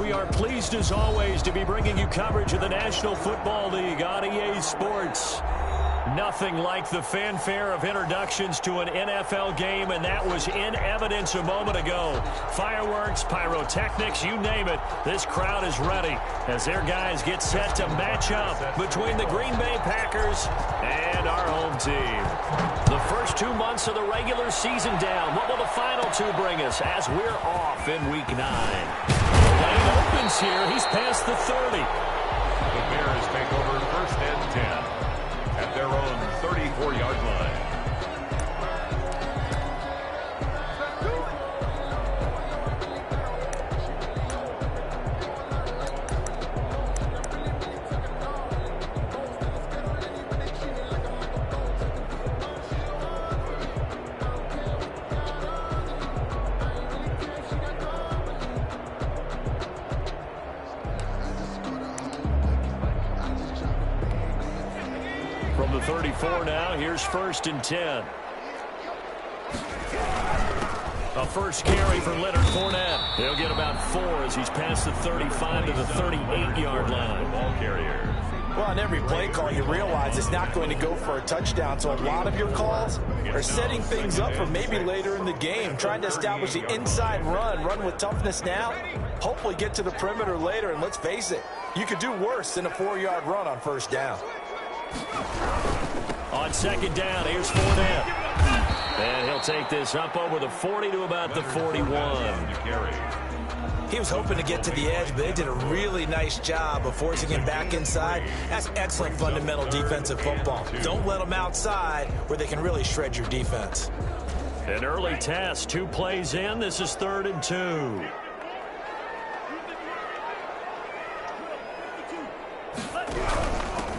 we are pleased as always to be bringing you coverage of the National Football League on EA Sports. Nothing like the fanfare of introductions to an NFL game, and that was in evidence a moment ago. Fireworks, pyrotechnics, you name it, this crowd is ready as their guys get set to match up between the Green Bay Packers and our home team. The first 2 months of the regular season down. What will the final two bring us as we're off in Week 9? Lane opens here. He's past the 30. The Bears take over first and 10 at their own 34-yard line. From the 34 now, here's first and 10. A first carry for Leonard Fournette. He'll get about 4 as he's past the 35 to the 38-yard line. Ball carrier. Well, on every play call, you realize it's not going to go for a touchdown. So a lot of your calls are setting things up for maybe later in the game, trying to establish the inside run with toughness now, hopefully get to the perimeter later. And let's face it, you could do worse than a 4-yard run on first down. On second down, here's Fournette. And he'll take this up over the 40 to about the 41. He was hoping to get to the edge, but they did a really nice job of forcing him back inside. That's excellent fundamental defensive football. Don't let them outside where they can really shred your defense. An early test, 2 plays in. This is 3rd and 2.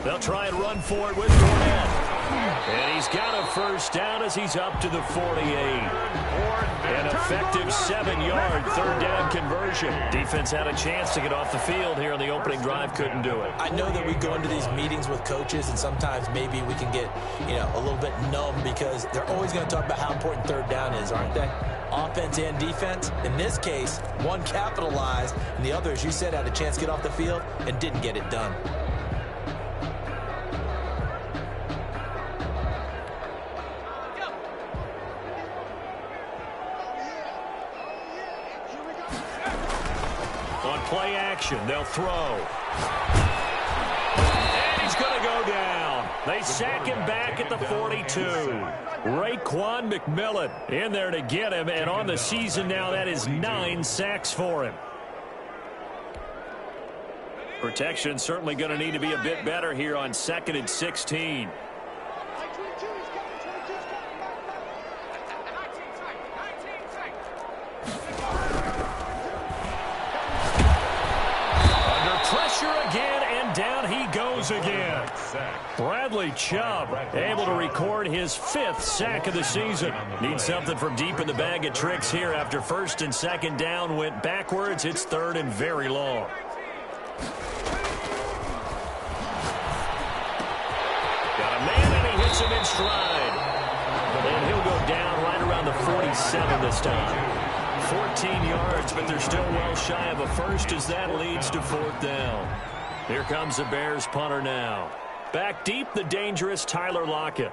They'll try and run for it with Fournette. And he's got a first down as he's up to the 48. An effective 7-yard third down conversion. Defense had a chance to get off the field here on the opening drive, couldn't do it. I know that we go into these meetings with coaches, and sometimes maybe we can get, a little bit numb because they're always going to talk about how important third down is, aren't they? Offense and defense. In this case, one capitalized, and the other, as you said, had a chance to get off the field and didn't get it done. Play action. They'll throw. And he's going to go down. They sack him back at the 42. Raekwon McMillan in there to get him. And on the season now, that is 9 sacks for him. Protection certainly going to need to be a bit better here on 2nd and 16. Again. Bradley Chubb able to record his 5th sack of the season. Needs something from deep in the bag of tricks here after 1st and 2nd down went backwards. It's 3rd and very long. Got a man and he hits him in stride. And he'll go down right around the 47 this time. 14 yards, but they're still well shy of a first as that leads to 4th down. Here comes the Bears punter now. Back deep, the dangerous Tyler Lockett.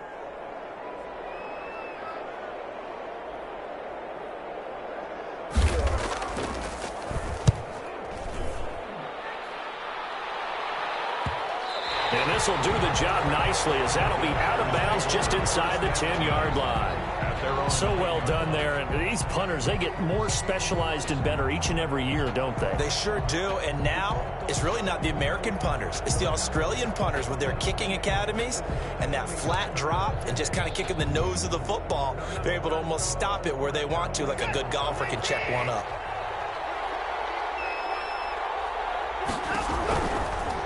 And this will do the job nicely as that'll be out of bounds just inside the 10-yard line. So well done there. And these punters, they get more specialized and better each and every year, don't they? They sure do. And now it's really not the American punters. It's the Australian punters with their kicking academies and that flat drop and just kind of kicking the nose of the football. They're able to almost stop it where they want to, like a good golfer can check one up.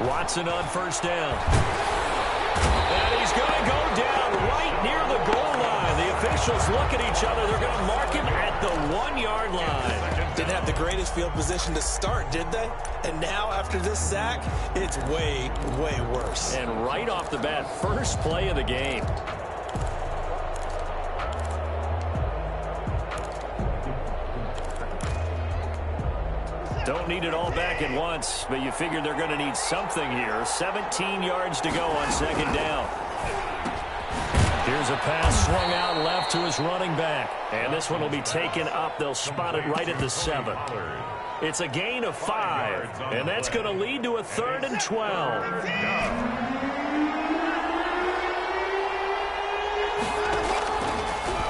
Watson on first down. And he's going to go down right near the goal line. The officials look at each other. They're going to mark him at the 1-yard line. Didn't have the greatest field position to start, did they? And now, after this sack, it's way, way worse. And right off the bat, first play of the game. Don't need it all back at once, but you figure they're going to need something here. 17 yards to go on second down. Here's a pass swung out left to his running back. And this one will be taken up. They'll spot it right at the 7. It's a gain of 5, and that's going to lead to a 3rd and 12.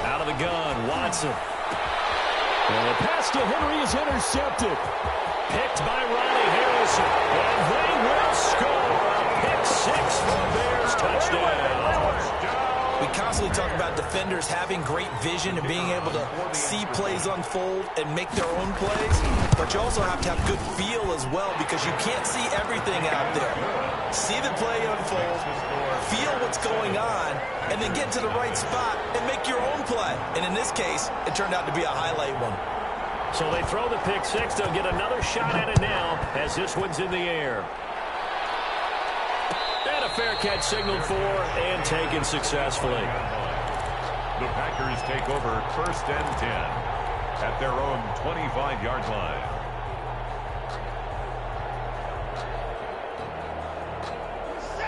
Out of the gun, Watson. And the pass to Henry is intercepted. Picked by Ronnie Harrison. And they will score. A pick 6 for the Bears. Touchdown. We constantly talk about defenders having great vision and being able to see plays unfold and make their own plays. But you also have to have good feel as well, because you can't see everything out there. See the play unfold, feel what's going on, and then get to the right spot and make your own play. And in this case, it turned out to be a highlight one. So they throw the pick 6. They'll get another shot at it now as this one's in the air. And a fair catch signaled for and taken successfully. The Packers take over 1st and 10 at their own 25-yard line.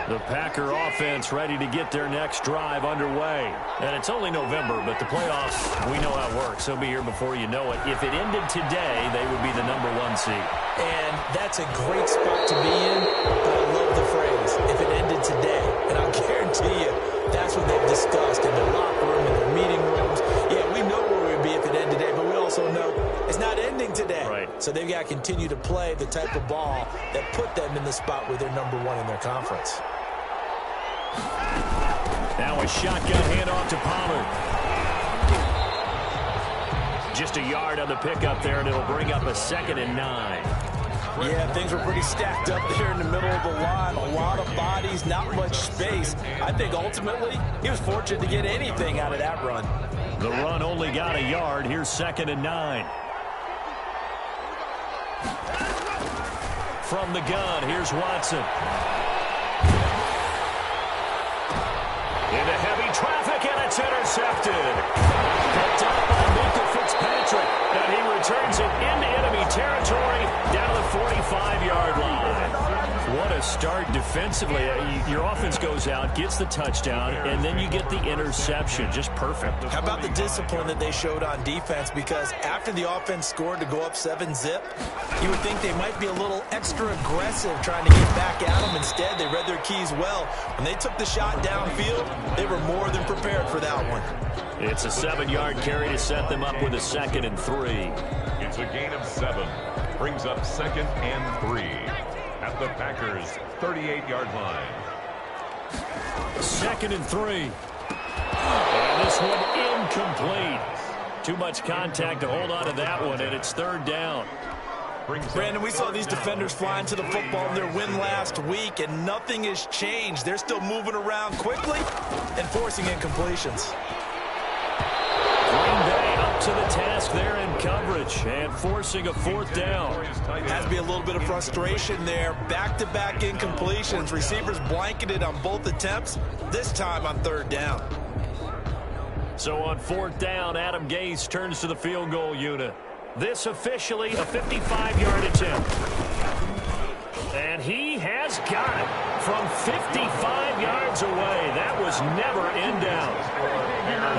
The Packer offense ready to get their next drive underway. And it's only November, but the playoffs, we know how it works. They'll be here before you know it. If it ended today, they would be the number 1 seed. And that's a great spot to be in, but I love the phrase, if it ended today. And I'll guarantee you, that's what they've discussed in their locker room, in their meeting rooms. Yeah, we know where we'd be if it ended today, but we also know it's not ending today. Right. So they've got to continue to play the type of ball that put them in the spot where they're number 1 in their conference. Now a shotgun handoff to Pollard. Just a yard on the pickup there, and it'll bring up a 2nd and 9. Yeah, things were pretty stacked up there in the middle of the line. A lot of bodies, not much space. I think ultimately he was fortunate to get anything out of that run. The run only got a yard. Here's 2nd and 9. From the gun, here's Watson. Into heavy traffic, and it's intercepted. Picked up by Minka Fitzpatrick, and he returns it into enemy territory down to the 45-yard line. What a start defensively. Your offense goes out, gets the touchdown, and then you get the interception. Just perfect. How about the discipline that they showed on defense? Because after the offense scored to go up 7-zip, you would think they might be a little extra aggressive trying to get back at them. Instead, they read their keys well. When they took the shot downfield, they were more than prepared for that one. It's a 7-yard carry to set them up with a 2nd and 3. It's a gain of 7. Brings up 2nd and 3 at the Packers' 38-yard line. 2nd and 3. And this one incomplete. Too much contact to hold on to that one, and it's 3rd down. Brandon, we saw these defenders flying to the football in their win last week, and nothing has changed. They're still moving around quickly and forcing incompletions. Green Bay up to the task there in coverage and forcing a 4th down. Has to be a little bit of frustration there. Back-to-back incompletions. Receivers blanketed on both attempts, this time on 3rd down. So on 4th down, Adam Gase turns to the field goal unit. This officially a 55-yard attempt. And he has got it from 55 yards away. That was never in doubt.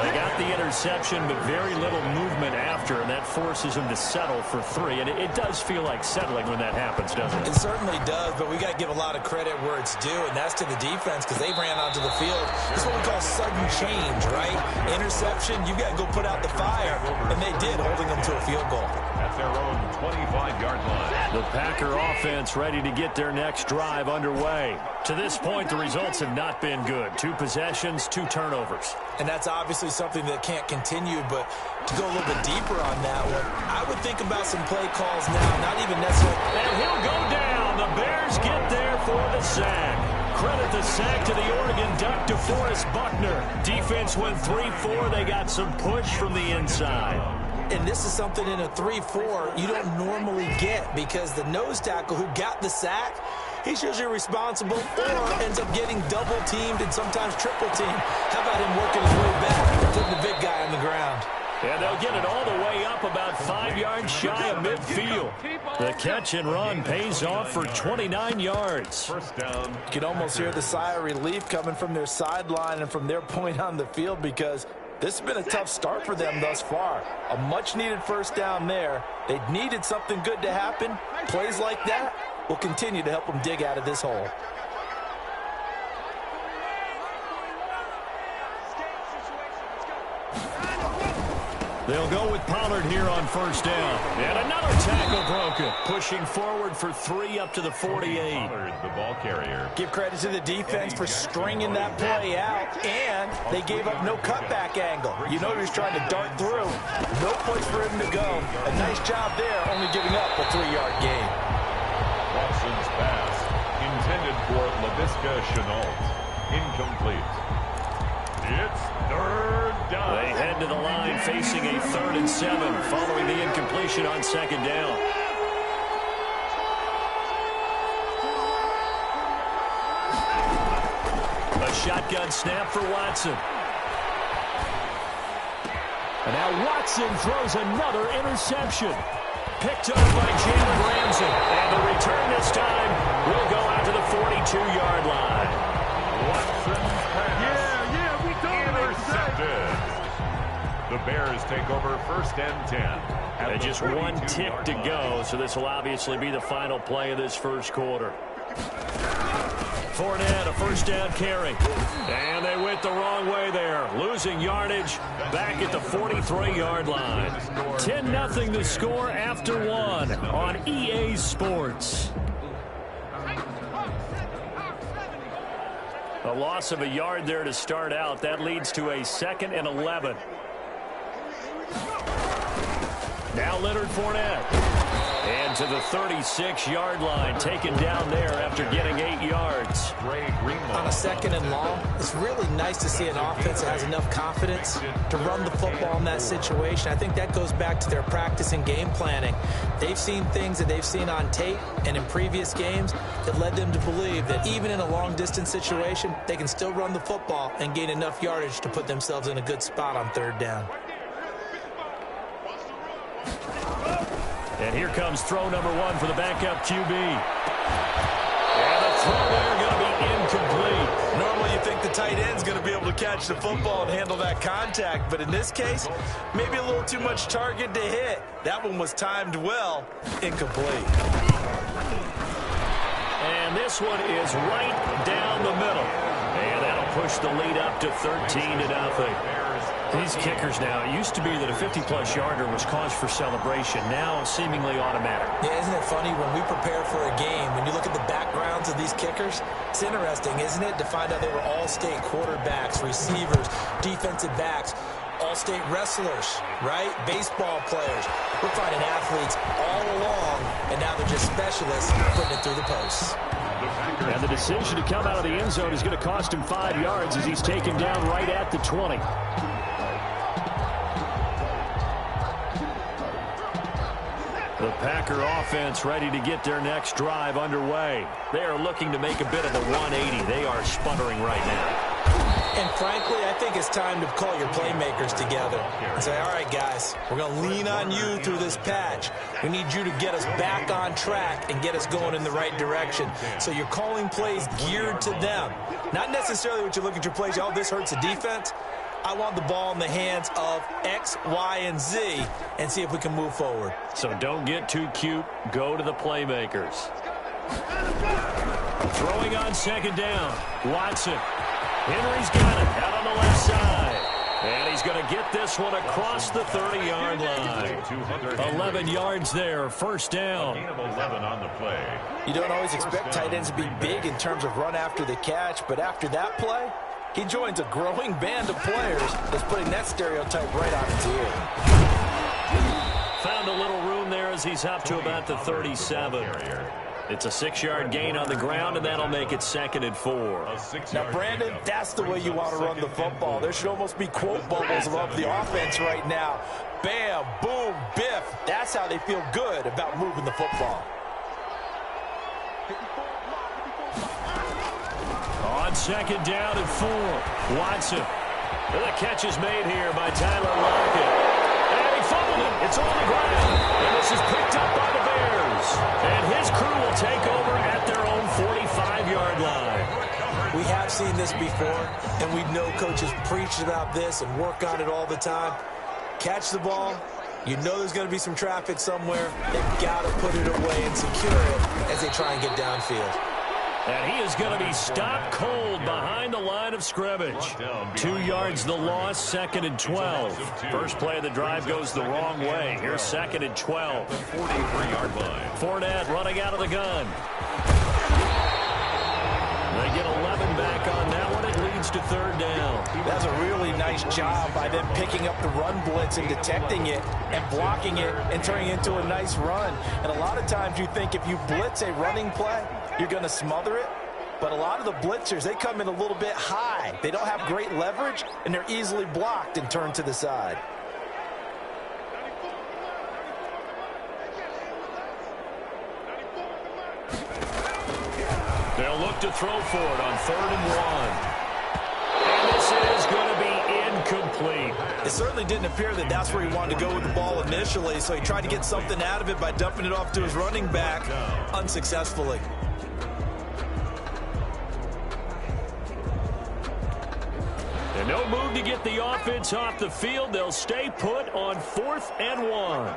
They got the interception, but very little movement after, and that forces him to settle for 3. And it does feel like settling when that happens, doesn't it? It certainly does, but we got to give a lot of credit where it's due, and that's to the defense, because they ran onto the field. This is what we call sudden change, right? Interception, you got to go put out the fire, and they did, holding them to a field goal. At their own 25-yard line. The Packer offense ready to get their next drive underway. To this point, the results have not been good. 2 possessions, 2 turnovers. And that's obviously something that can't continue, but to go a little bit deeper on that one, I would think about some play calls now, not even necessarily. And he'll go down. The Bears get there for the sack. Credit the sack to the Oregon Duck, DeForest Buckner. Defense went 3-4. They got some push from the inside. And this is something in a 3-4 you don't normally get, because the nose tackle who got the sack, he's usually responsible or ends up getting double-teamed and sometimes triple-teamed. How about him working his way back and putting the big guy on the ground? And they'll get it all the way up about 5 yards shy of midfield. The catch and run pays off for 29 yards. First down. You can almost hear the sigh of relief coming from their sideline and from their point on the field, because this has been a tough start for them thus far. A much-needed first down there. They needed something good to happen. Plays like that will continue to help them dig out of this hole. They'll go with Pollard here on first down. And another tackle broken. Pushing forward for 3 up to the 48. Pollard, the ball carrier. Give credit to the defense for stringing that play out, and they gave up no cutback angle. You know he was trying to dart through. No place for him to go. A nice job there, only giving up a 3-yard gain. Watson's pass intended for LaVisca Chenault. Incomplete. It's third down. They head to the line facing a 3rd and 7 following the incompletion on second down. A shotgun snap for Watson. And now Watson throws another interception. Picked up by Jalen Ramsey. And the return this time will go out to the 42-yard line. Watson's pass. Intercepted. The Bears take over first and 10. And just one tick to go, so this will obviously be the final play of this first quarter. Fournette, a first down carry. And they went the wrong way there. Losing yardage back at the 43-yard line. 10-0 the score after 1 on EA Sports. A loss of a yard there to start out. That leads to a 2nd and 11. Now Leonard Fournette. And to the 36-yard line, taken down there after getting 8 yards. On a 2nd and long, it's really nice to see an offense that has enough confidence to run the football in that situation. I think that goes back to their practice and game planning. They've seen things that they've seen on tape and in previous games that led them to believe that even in a long-distance situation, they can still run the football and gain enough yardage to put themselves in a good spot on 3rd down. And here comes throw number 1 for the backup QB. And the throw there going to be incomplete. Normally you think the tight end's going to be able to catch the football and handle that contact, but in this case, maybe a little too much target to hit. That one was timed well. Incomplete. And this one is right down the middle. And that'll push the lead up to 13-0. These kickers now, it used to be that a 50-plus yarder was cause for celebration. Now seemingly automatic. Yeah, isn't it funny when we prepare for a game, when you look at the backgrounds of these kickers, it's interesting, isn't it, to find out they were all-state quarterbacks, receivers, defensive backs, all-state wrestlers, right? Baseball players. We're finding athletes all along, and now they're just specialists putting it through the posts. And the decision to come out of the end zone is going to cost him 5 yards as he's taken down right at the 20. The Packer offense ready to get their next drive underway. They are looking to make a bit of a 180. They are sputtering right now. And frankly, I think it's time to call your playmakers together and say, all right, guys, we're going to lean on you through this patch. We need you to get us back on track and get us going in the right direction. So you're calling plays geared to them. Not necessarily what you look at your plays, oh, this hurts the defense. I want the ball in the hands of X, Y, and Z and see if we can move forward. So don't get too cute. Go to the playmakers. Throwing on second down. Watson. Henry's got it out on the left side. And he's going to get this one across the 30-yard line. 11 yards there. First down. Gain of 11 on the play. You don't always expect tight ends to be big in terms of run after the catch, but after that play, he joins a growing band of players that's putting that stereotype right on its ear. Found a little room there as he's up to about the 37. It's a 6-yard gain on the ground, and that'll make it 2nd and 4. Now, Brandon, that's the way you want to run the football. There should almost be quote bubbles above the offense right now. Bam, boom, biff. That's how they feel good about moving the football. On second down and 4, Watson. The catch is made here by Tyler Lockett. It's on the ground, and this is picked up by the Bears. And his crew will take over at their own 45-yard line. We have seen this before, and we know coaches preach about this and work on it all the time. Catch the ball. You know there's going to be some traffic somewhere. They've got to put it away and secure it as they try and get downfield. And he is going to be stopped cold behind the line of scrimmage. 2 yards the loss, 2nd and 12. First play of the drive goes the wrong way. Here's 2nd and 12. 43-yard line. Fournette running out of the gun. They get 11 back on that one. It leads to 3rd down. That's a really nice job by them picking up the run blitz and detecting it and blocking it and turning it into a nice run. And a lot of times you think if you blitz a running play, you're going to smother it. But a lot of the blitzers, they come in a little bit high. They don't have great leverage, and they're easily blocked and turned to the side. They'll look to throw for it on 3rd and 1. And this is going to be incomplete. It certainly didn't appear that that's where he wanted to go with the ball initially, so he tried to get something out of it by dumping it off to his running back unsuccessfully. And no move to get the offense off the field. They'll stay put on 4th and 1.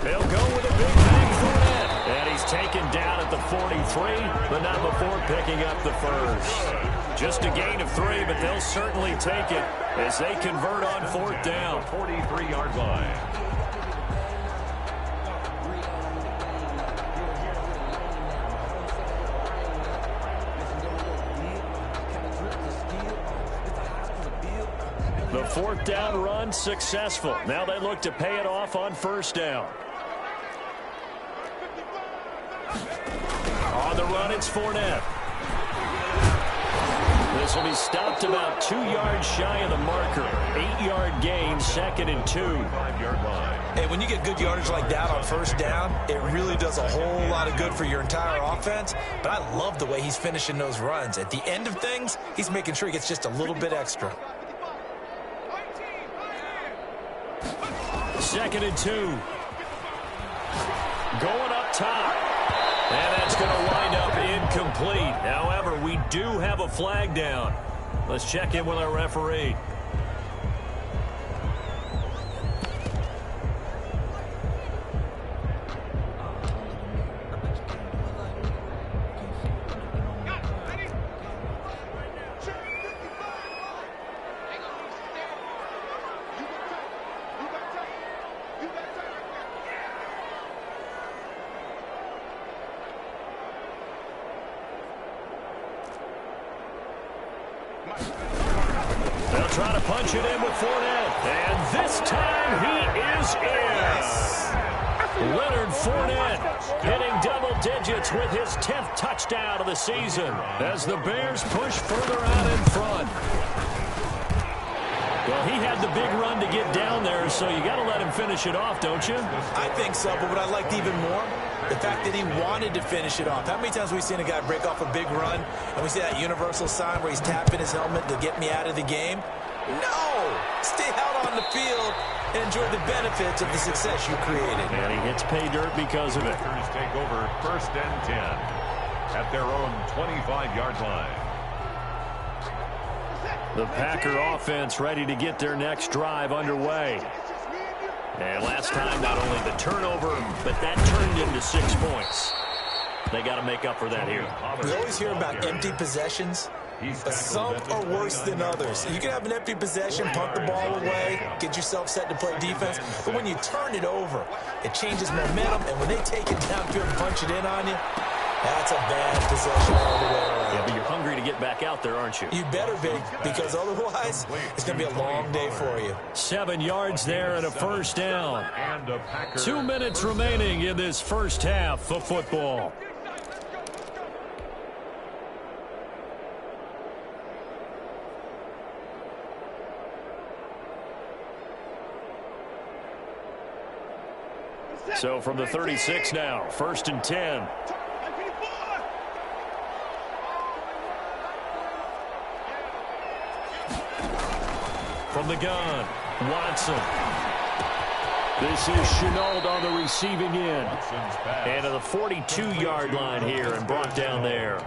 They'll go with a big bang Fournette. And he's taken down at the 43, but not before picking up the first. Just a gain of 3, but they'll certainly take it as they convert on 4th down. 43-yard line. The 4th down run successful. Now they look to pay it off on 1st down. On the run, it's Fournette. This will be stopped about 2 yards shy of the marker. 8-yard gain, 2nd and 2. 5-yard line. Hey, when you get good yardage like that on 1st down, it really does a whole lot of good for your entire offense. But I love the way he's finishing those runs. At the end of things, he's making sure he gets just a little bit extra. 2nd and 2. Going up top. And that's going to wind up incomplete. However, we do have a flag down. Let's check in with our referee. They'll try to punch it in with Fournette. And this time he is in. Leonard Fournette hitting double digits with his 10th touchdown of the season as the Bears push further out in front. Well, he had the big run to get down there, so you got to let him finish it off, don't you? I think so, but what I liked even more, the fact that he wanted to finish it off. How many times have we seen a guy break off a big run, and we see that universal sign where he's tapping his helmet to get me out of the game? No! Stay out on the field and enjoy the benefits of the success you created. And he hits pay dirt because of it. Packers take over 1st and 10 at their own 25-yard line. The Packer offense ready to get their next drive underway. And last time, not only the turnover, but that turned into 6 points. They got to make up for that here. We always hear about empty possessions, but some are worse than others. You can have an empty possession, punt the ball away, get yourself set to play defense, but when you turn it over, it changes momentum, and when they take it downfield and punch it in on you, that's a bad possession all the way around. Yeah, but you're hungry to get back out there, aren't you? You better be, because otherwise, it's going to be a long day for you. 7 yards there and a 1st down. 2 minutes remaining in this first half of football. So from the 36 now, 1st and 10. From the gun, Watson. This is Chenault on the receiving end. And to the 42-yard line here and brought down there.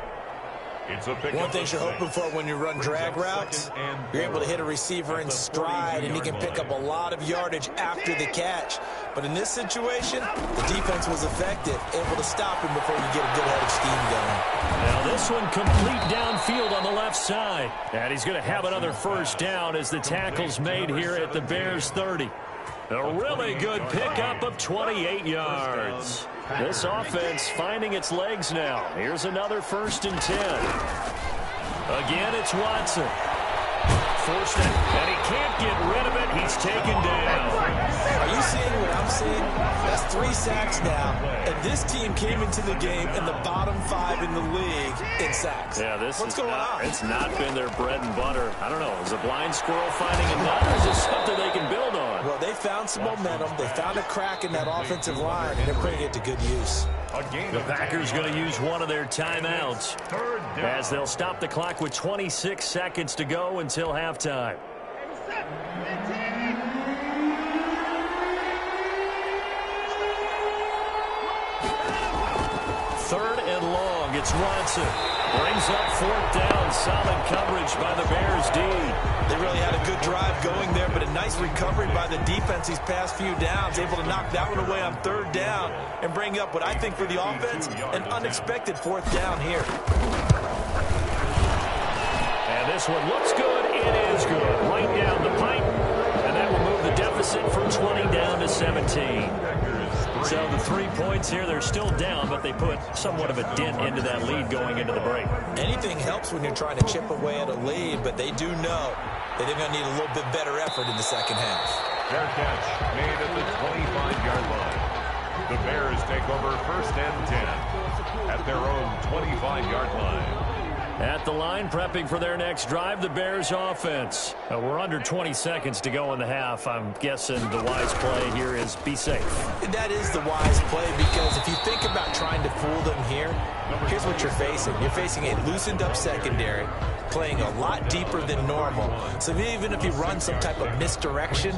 One thing you're hoping for when you run drag routes, you're able to hit a receiver in stride, and he can pick up a lot of yardage after the catch. But in this situation, the defense was effective, able to stop him before you get a good head of steam going. Now this one complete downfield on the left side. And he's going to have another first down as the tackle's made here at the Bears 30. A really good pickup of 28 yards. This offense finding its legs now. Here's another 1st and 10. Again, it's Watson. Forced it, and he can't get rid of it. He's taken down. Are you seeing what I'm seeing? That's 3 sacks now, and this team came into the game in the bottom 5 in the league in sacks. Yeah, What's going on? It's not been their bread and butter. I don't know. Is a blind squirrel finding a nut, or is it something they can build on? Well, they found some momentum. They found a crack in that offensive line, and they're putting it to good use. The Packers going to use one of their timeouts as they'll stop the clock with 26 seconds to go until halftime. Third and long. It's Watson. Brings up 4th down. Solid coverage by the Bears D. They really had a good drive going there, but a nice recovery by the defense these past few downs. Able to knock that one away on 3rd down and bring up what I think for the offense, an unexpected 4th down here. And this one looks good. It is good. Right down the pipe. And that will move the deficit from 20 down to 17. So the 3 points here, they're still down, but they put somewhat of a dent into that lead going into the break. Anything helps when you're trying to chip away at a lead, but they do know that they're going to need a little bit better effort in the second half. Fair catch made at the 25-yard line. The Bears take over 1st and 10 at their own 25-yard line. At the line, prepping for their next drive, the Bears offense. We're under 20 seconds to go in the half. I'm guessing the wise play here is be safe. That is the wise play, because if you think about trying to fool them here, here's what you're facing. You're facing a loosened up secondary, playing a lot deeper than normal. So even if you run some type of misdirection,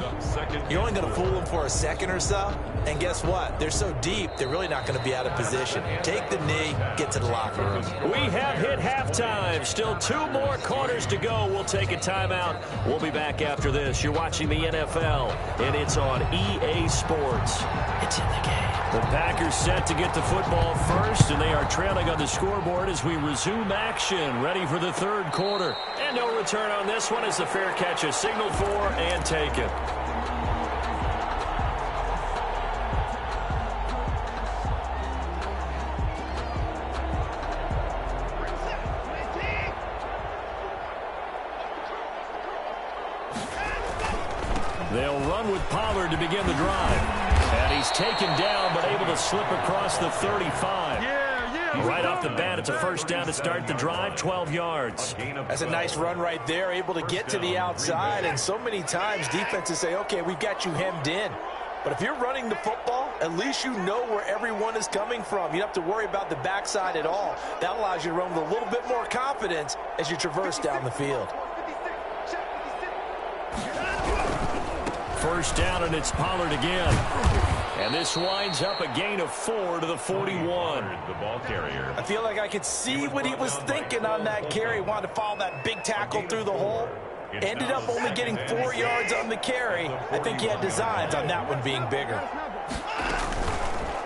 you're only going to fool them for a second or so. And guess what? They're so deep, they're really not going to be out of position. Take the knee, get to the locker room. We have hit halftime. Still 2 more quarters to go. We'll take a timeout. We'll be back after this. You're watching the NFL, and it's on EA Sports. It's in the game. The Packers set to get the football first, and they are trailing on the scoreboard as we resume action, ready for the 3rd quarter. And no return on this one as the fair catch is signaled for and taken. They'll run with Pollard to begin the drive. And he's taken down, but able to slip across the 35. Right off the bat, it's a 1st down to start the drive, 12 yards. That's a nice run right there, able to get to the outside. And so many times defenses say, okay, we've got you hemmed in. But if you're running the football, at least you know where everyone is coming from. You don't have to worry about the backside at all. That allows you to run with a little bit more confidence as you traverse down the field. 1st down, and it's Pollard again. And this winds up a gain of 4 to the 41. The ball carrier. I feel like I could see what he was thinking on that carry. Wanted to follow that big tackle through the hole. Ended up only getting 4 yards on the carry. I think he had designs on that one being bigger.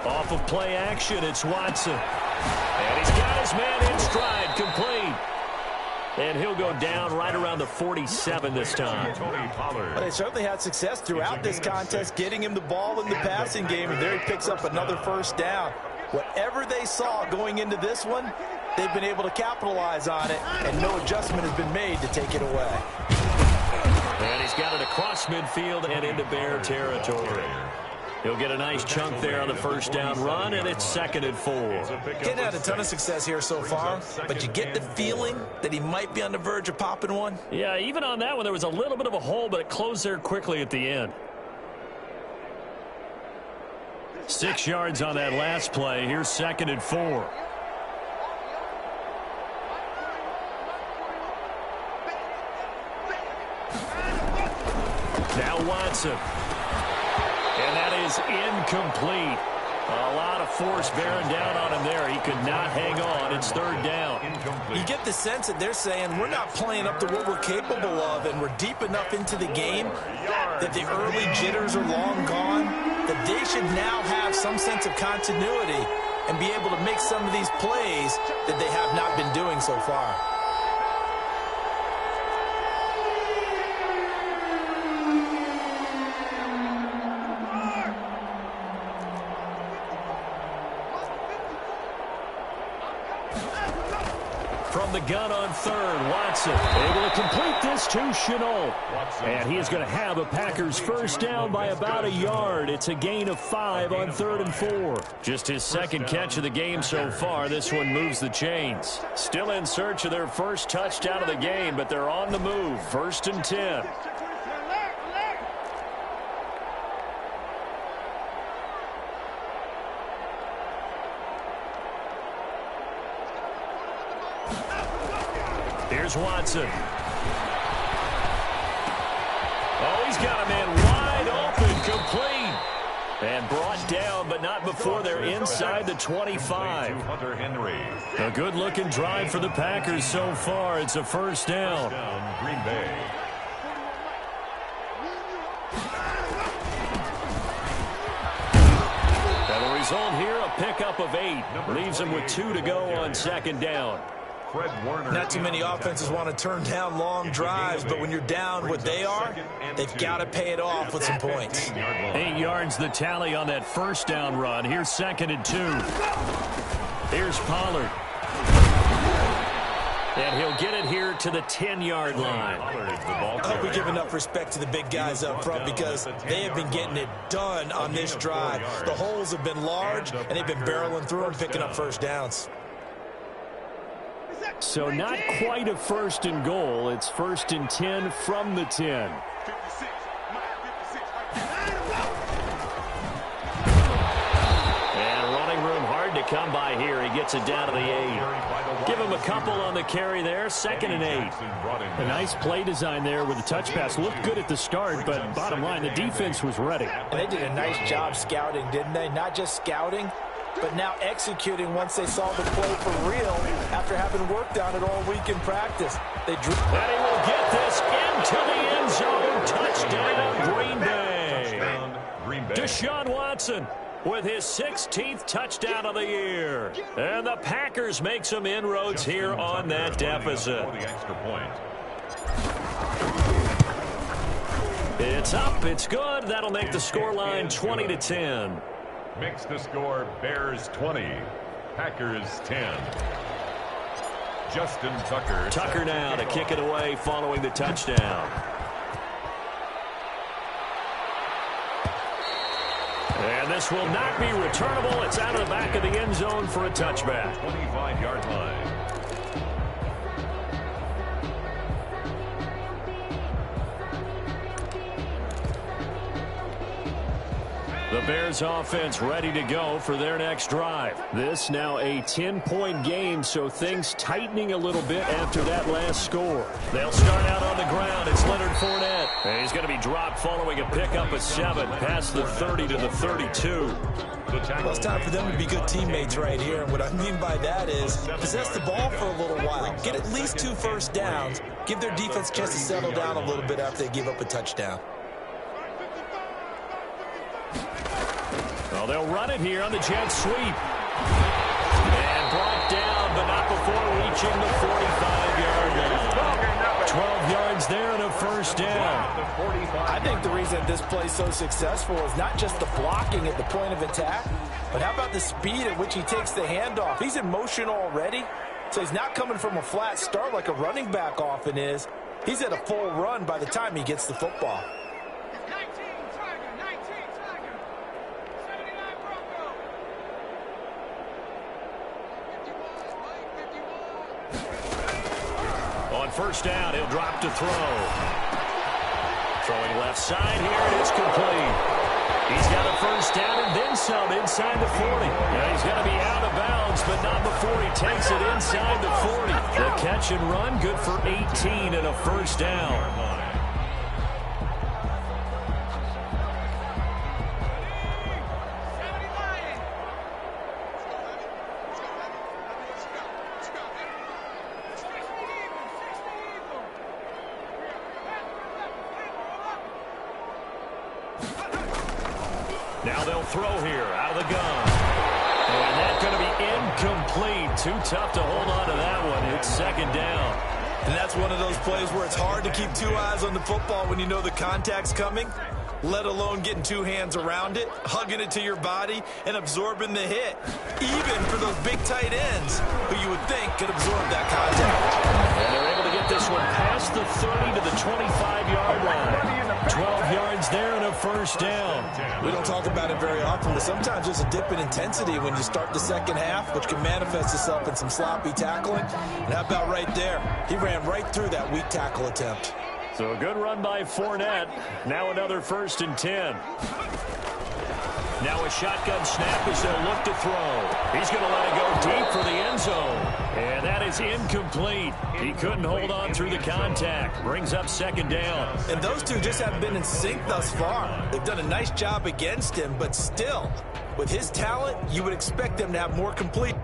Off of play action, it's Watson. And he's got his man in stride, complete. And he'll go down right around the 47 this time. Well, they certainly had success throughout this contest, getting him the ball in the passing game, and there he picks up another 1st down. Whatever they saw going into this one, they've been able to capitalize on it, and no adjustment has been made to take it away. And he's got it across midfield and into Bear territory. He'll get a nice chunk there on the 1st down run, and it's 2nd and 4. Getting had a ton of success here so far, but you get the feeling that he might be on the verge of popping one. Yeah, even on that one, there was a little bit of a hole, but it closed there quickly at the end. 6 yards on that last play. Here's 2nd and 4. Now Watson. And that is incomplete. A lot of force bearing down on him there. He could not hang on. It's 3rd down. You get the sense that they're saying we're not playing up to what we're capable of, and we're deep enough into the game that the early jitters are long gone, that they should now have some sense of continuity and be able to make some of these plays that they have not been doing so far. From the gun on 3rd, Watson able to complete this to Chenault. And he's going to have a Packers 1st down by about a yard. It's a gain of 5 on 3rd and 4. Just his 2nd catch of the game so far. This one moves the chains. Still in search of their 1st touchdown of the game, but they're on the move. 1st and 10. Here's Watson. Oh, he's got a man wide open, complete. And brought down, but not before they're inside the 25. A good-looking drive for the Packers so far. It's a 1st down. Green Bay. And the result here, a pickup of 8. Leaves them with 2 to go on 2nd down. Not too many offenses want to turn down long drives, but when you're down what they are, they've got to pay it off with some points. 8 yards the tally on that 1st down run. Here's 2nd and 2. Here's Pollard. And he'll get it here to the 10-yard line. I hope we give enough respect to the big guys up front because they have been getting it done on this drive. The holes have been large, and they've been barreling through and picking up 1st downs. So not quite a 1st and goal. It's 1st and 10 from the 10. And running room hard to come by here. He gets it down to the 8. Give him a couple on the carry there. 2nd and 8. A nice play design there with the touch pass. Looked good at the start, but bottom line, the defense was ready. And they did a nice job scouting, didn't they? Not just scouting, but now executing once they saw the play for real after having worked on it all week in practice. They drew. And he will get this into the end zone. Touchdown, Green Bay. Deshaun Watson with his 16th touchdown of the year. And the Packers make some inroads here on that deficit. It's up. It's good. That'll make the scoreline 20-10. Makes the score Bears 20, Packers 10. Justin Tucker. Tucker now to kick it away following the touchdown. And this will not be returnable. It's out of the back of the end zone for a touchback. 25-yard line. The Bears offense ready to go for their next drive. This now a 10-point game, so things tightening a little bit after that last score. They'll start out on the ground. It's Leonard Fournette. And he's going to be dropped following a pickup of 7 past the 30 to the 32. Well, it's time for them to be good teammates right here. And what I mean by that is possess the ball for a little while. Get at least 2 first downs. Give their defense a chance to settle down a little bit after they give up a touchdown. Well, they'll run it here on the jet sweep. And brought down, but not before reaching the 45-yard line. 12 yards there and a 1st down. I think the reason this play is so successful is not just the blocking at the point of attack, but how about the speed at which he takes the handoff? He's in motion already, so he's not coming from a flat start like a running back often is. He's at a full run by the time he gets the football. On 1st down, he'll drop to throw. Throwing left side here, and it's complete. He's got a first down and then some inside the 40. Yeah, he's going to be out of bounds, but not before he takes it inside the 40. The catch and run, good for 18 and a first down. Now they'll throw here out of the gun. And that's going to be incomplete. Too tough to hold on to that one. It's second down. And that's one of those plays where it's hard to keep two eyes on the football when you know the contact's coming, let alone getting two hands around it, hugging it to your body, and absorbing the hit. Even for those big tight ends who you would think could absorb that contact. And they're able to get this one past the 30 to the 25-yard line. 12 yards there and a first down. We don't talk about it very often, but sometimes there's a dip in intensity when you start the second half, which can manifest itself in some sloppy tackling. And how about right there? He ran right through that weak tackle attempt. So a good run by Fournette. Now another 1st and 10. Now a shotgun snap as they'll look to throw. He's going to let it go deep for the end zone. And that is incomplete. He couldn't hold on through the contact. Brings up second down. And those two just haven't been in sync thus far. They've done a nice job against him, but still, with his talent, you would expect them to have more complete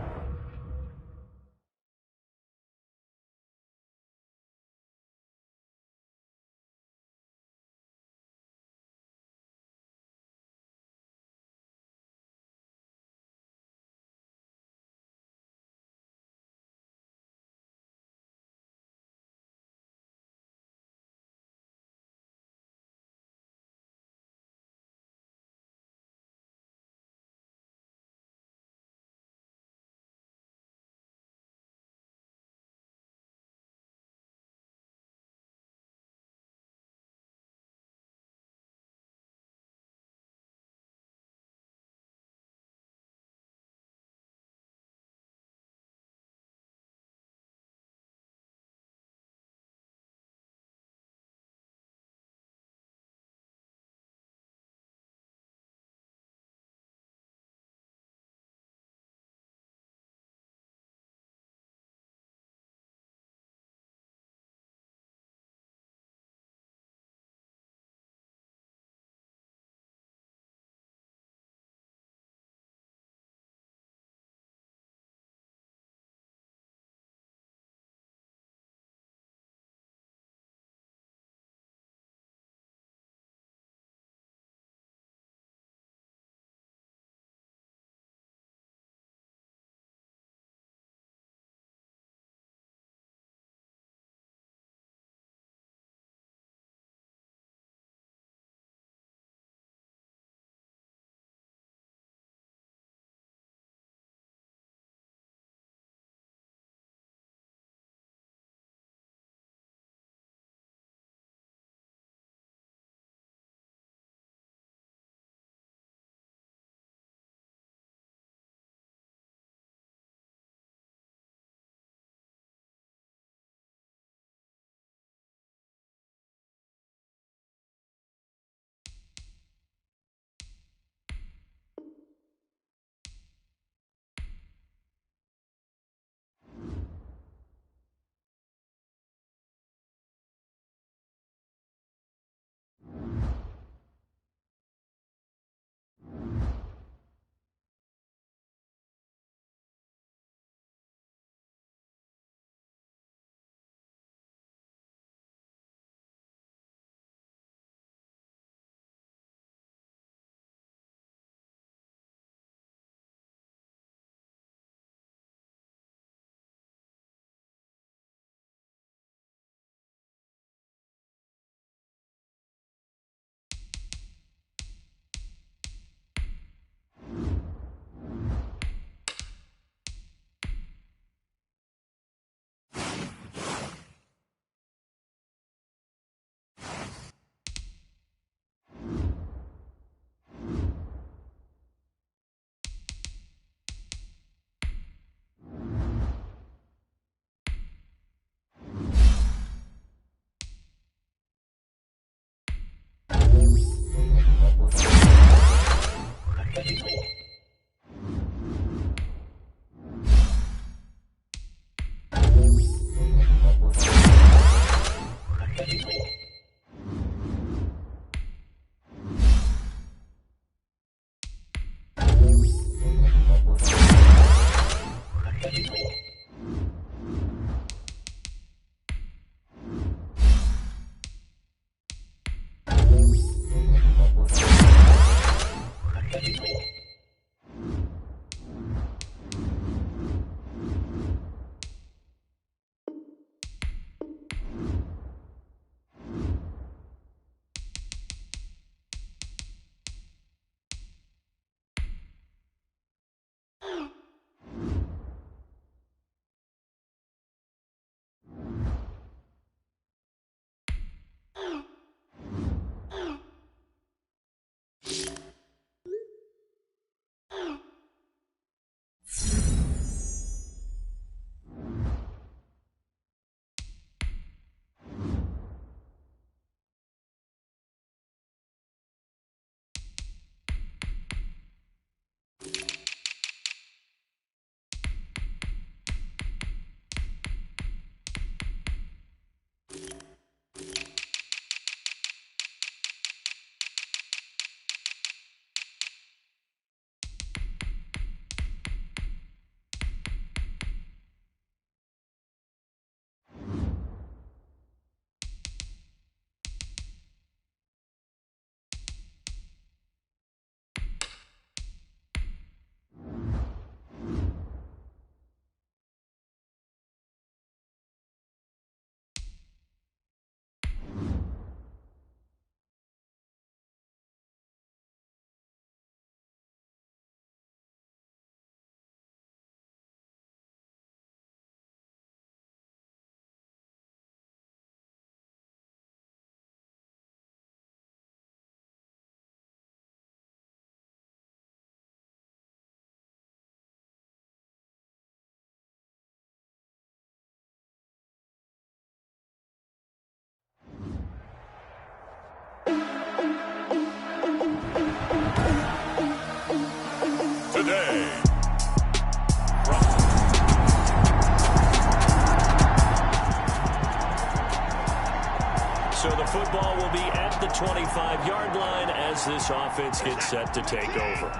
So the football will be at the 25-yard line as this offense gets set to take over.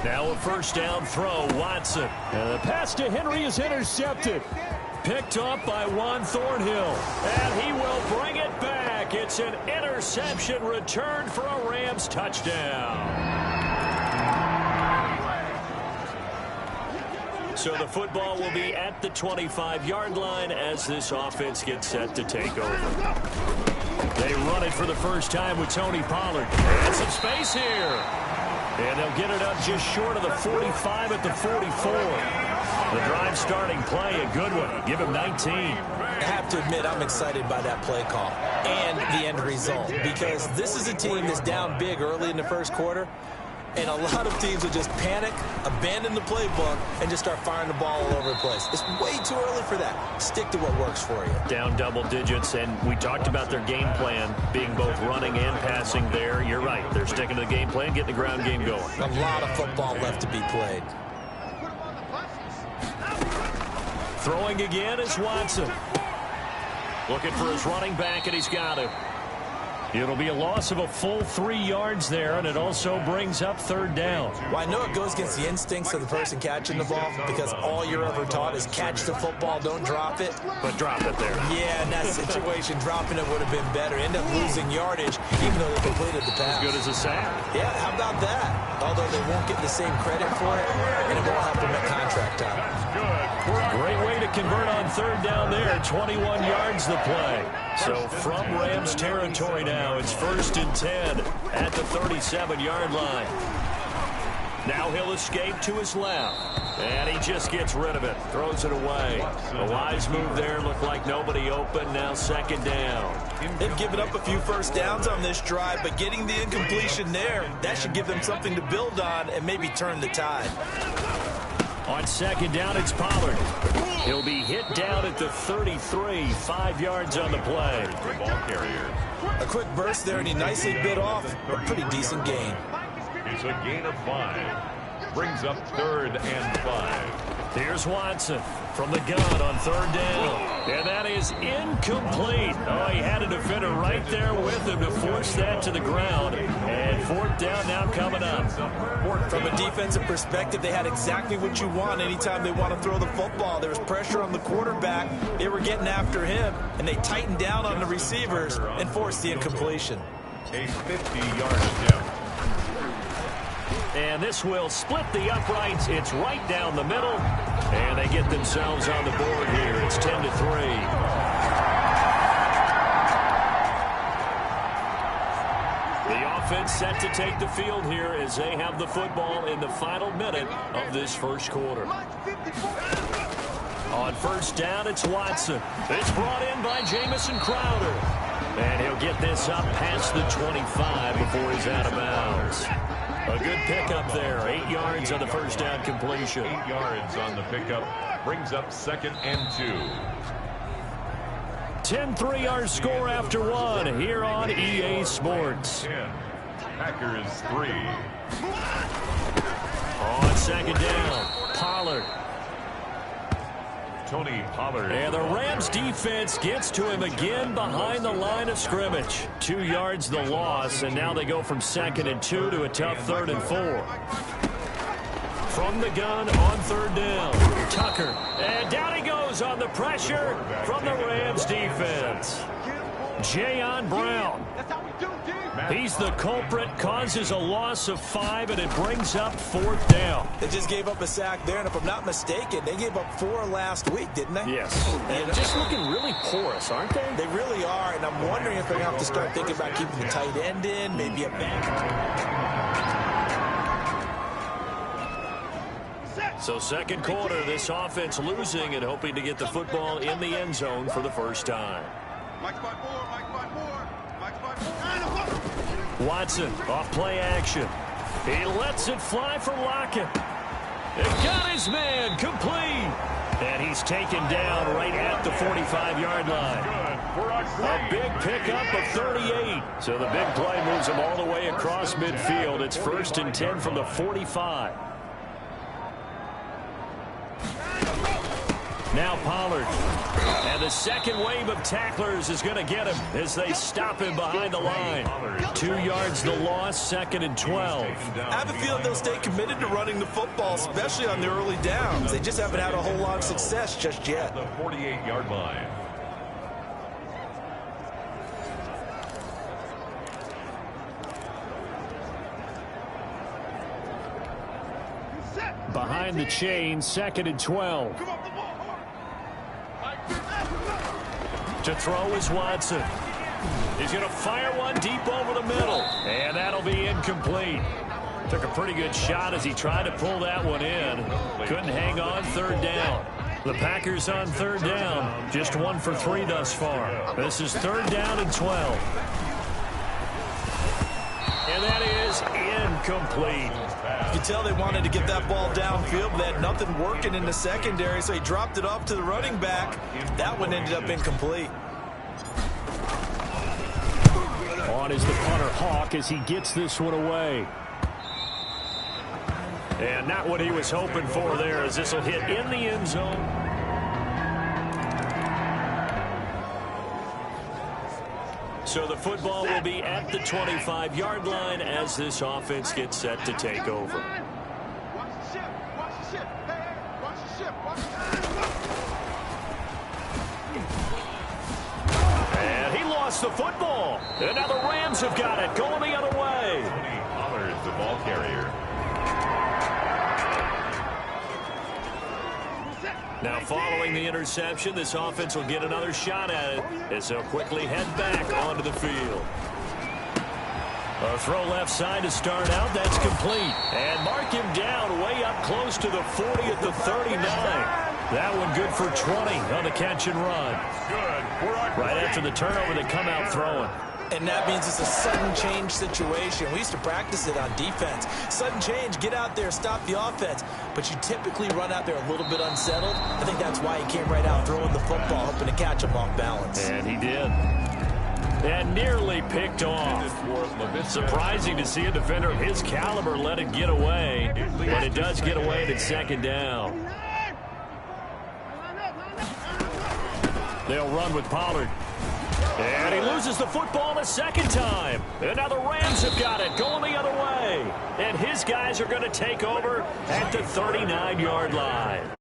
Now a first down throw, Watson. And the pass to Henry is intercepted. Picked up by Juan Thornhill. And he will bring it back. It's an interception returned for a Rams touchdown. So the football will be at the 25-yard line as this offense gets set to take over. They run it for the first time with Tony Pollard. And some space here. And they'll get it up just short of the 45 at the 44. The drive starting play, a good one. Give him 19. I have to admit, I'm excited by that play call and the end result, because this is a team that's down big early in the first quarter, and a lot of teams will just panic, abandon the playbook, and just start firing the ball all over the place. It's way too early for that. Stick to what works for you. Down double digits, and we talked about their game plan being both running and passing there. You're right. They're sticking to the game plan, getting the ground game going. A lot of football left to be played. Throwing again is Watson. Looking for his running back, and he's got it. It'll be a loss of a full 3 yards there, and it also brings up third down. Well, I know it goes against the instincts of the person catching the ball, because all you're ever taught is catch the football, don't drop it. But drop it there. Yeah, in that situation, dropping it would have been better. End up losing yardage, even though they completed the pass. As good as a sack. Yeah, how about that? Although they won't get the same credit for it, and it won't help them at contract time. Great way to convert on third down there. 21 yards the play. So from Rams territory now, it's 1st and 10 at the 37-yard line. Now he'll escape to his left. And he just gets rid of it. Throws it away. A wise move there. Looked like nobody open. Now second down. They've given up a few first downs on this drive, but getting the incompletion there, that should give them something to build on and maybe turn the tide. On second down, it's Pollard. He'll be hit down at the 33, 5 yards on the play. Ball carrier. A quick burst there, and he nicely bit off a pretty decent gain. It's a gain of 5. Brings up 3rd and 5. Here's Watson from the gun on third down. And that is incomplete. Oh, he had a defender right there with him to force that to the ground. And fourth down now coming up. From a defensive perspective, they had exactly what you want anytime they want to throw the football. There was pressure on the quarterback. They were getting after him, and they tightened down on the receivers and forced the incompletion. A 50-yard attempt. And this will split the uprights. It's right down the middle. And they get themselves on the board here. It's 10-3. The offense set to take the field here as they have the football in the final minute of this first quarter. On first down, it's Watson. It's brought in by Jamison Crowder. And he'll get this up past the 25 before he's out of bounds. A good pickup there. 8 yards on the first down completion. 8 yards on the pickup. Brings up 2nd and 2. 10-3 our score after one here on EA Sports. 10. Packers 3. On second down, Pollard. Tony Pollard. And the Rams defense gets to him again behind the line of scrimmage. 2 yards the loss, and now they go from 2nd and 2 to a tough 3rd and 4. From the gun on third down, Tucker. And down he goes on the pressure from the Rams defense. Jayon Brown. He's the culprit, causes a loss of 5, and it brings up 4th down. They just gave up a sack there, and if I'm not mistaken, they gave up 4 last week, didn't they? Yes. And just looking really porous, aren't they? They really are, and I'm wondering if they're going to have to start thinking about keeping the tight end in, maybe a back. So second quarter, this offense losing and hoping to get the football in the end zone for the first time. Watson off play action. He lets it fly for Lockett. It got his man complete. And he's taken down right at the 45-yard line. A big pickup of 38. So the big play moves him all the way across midfield. It's 1st and 10 from the 45. Now Pollard. And the second wave of tacklers is going to get him as they stop him behind the line. 2 yards the loss, 2nd and 12. I have a feeling they'll stay committed to running the football, especially on the early downs. They just haven't had a whole lot of success just yet. The 48-yard line. Behind the chain, 2nd and 12. To throw is Watson. He's going to fire one deep over the middle. And that'll be incomplete. Took a pretty good shot as he tried to pull that one in. Couldn't hang on 3rd down. The Packers on 3rd down. Just 1 for 3 thus far. This is 3rd down and 12. And that is incomplete. You can tell they wanted to get that ball downfield, but they had nothing working in the secondary, so he dropped it off to the running back. That one ended up incomplete. On is the punter, Hawk, as he gets this one away. And not what he was hoping for there, as this will hit in the end zone. So the football will be at the 25-yard line as this offense gets set to take over. And he lost the football. And now the Rams have got it, going the other way. Pollard, the ball carrier. Now following the interception, this offense will get another shot at it as they'll quickly head back onto the field. A throw left side to start out. That's complete. And mark him down way up close to the 40 at the 39. That one good for 20 on the catch and run. Right after the turnover, they come out throwing. And that means it's a sudden change situation. We used to practice it on defense. Sudden change, get out there, stop the offense. But you typically run out there a little bit unsettled. I think that's why he came right out throwing the football, hoping to catch him off balance. And he did. And nearly picked off. Surprising to see a defender of his caliber let it get away. But it does get away, and it's 2nd down. They'll run with Pollard. And he loses the football a 2nd time. And now the Rams have got it, going the other way. And his guys are going to take over at the 39-yard line.